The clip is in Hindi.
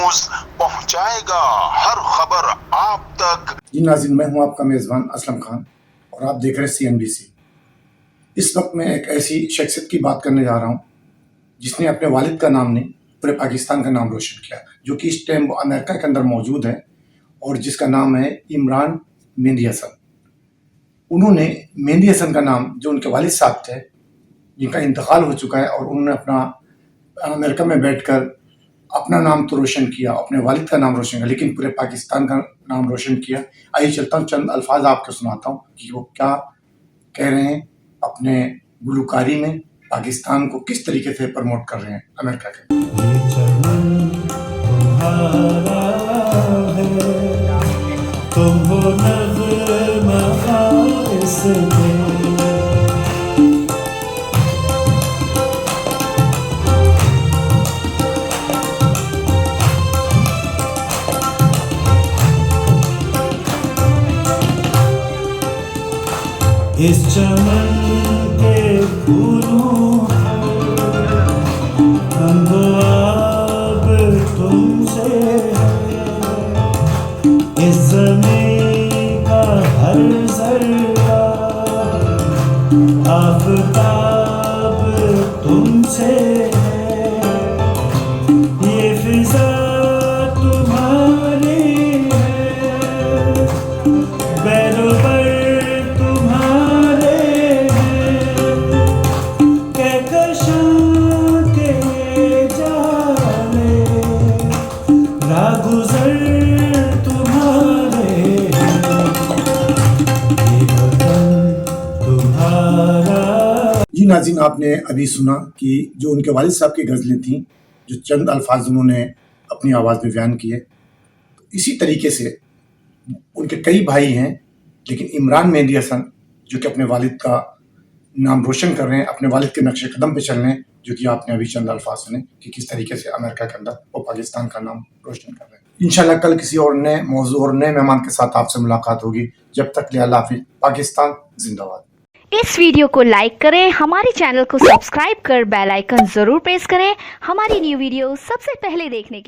न्यूज पहुंचाएगा हर खबर आप तक। जी नाज़रीन, मैं हूं आपका मेज़बान असलम खान और आप देख रहे हैं CNBC। इस वक्त मैं एक ऐसी शख्सियत की बात करने जा रहा हूं जिसने अपने वालिद का नाम नहीं पूरे पाकिस्तान का नाम रोशन किया, जो कि इस टाइम अमेरिका के अंदर मौजूद है और जिसका नाम है इमरान मेहंदी हसन। उन्होंने मेहंदी हसन का नाम, जो उनके वालिद साहब थे जिनका इंतकाल हो चुका है, और उन्होंने अपना अमेरिका में बैठकर अपना नाम तो रोशन किया, अपने वालिद का नाम रोशन किया, लेकिन पूरे पाकिस्तान का नाम रोशन किया। आइए चलता हूँ, चंद अल्फाज आपको सुनाता हूँ कि वो क्या कह रहे हैं, अपने गुलकारी में पाकिस्तान को किस तरीके से प्रमोट कर रहे हैं अमेरिका के। ये चमन तुम्हारा है, तुम हो नग़्मा इसमें। इस चमन के फूलों रंगो अब तुमसे है, इस ज़मीं का हर ज़र्रा आफ़ताब तुमसे है, ये फ़िज़ा तुम्हारी है, बैरोबर जी नाज़रीन, आपने अभी सुना कि जो उनके वालिद साहब की गज़लें थीं, जो चंद अल्फाज उन्होंने अपनी आवाज़ में बयान किए, तो इसी तरीके से उनके कई भाई हैं, लेकिन इमरान मेहंदी हसन जो कि अपने वालिद का नाम रोशन कर रहे हैं, अपने वालिद के नक्शे कदम पे चल रहे हैं, जो कि आपने अभी चंद अल्फाज सुने कि किस तरीके से अमेरिका के अंदर वो पाकिस्तान का नाम रोशन कर रहे हैं। इंशाल्लाह कल किसी और नए मौजू और नए मेहमान के साथ आपसे मुलाकात होगी। जब तक के लिए अल्लाह हाफ़िज़। पाकिस्तान जिंदाबाद। इस वीडियो को लाइक करें, हमारे चैनल को सब्सक्राइब कर बेल आइकन जरूर प्रेस करें हमारी न्यू वीडियो सबसे पहले देखने के लिए।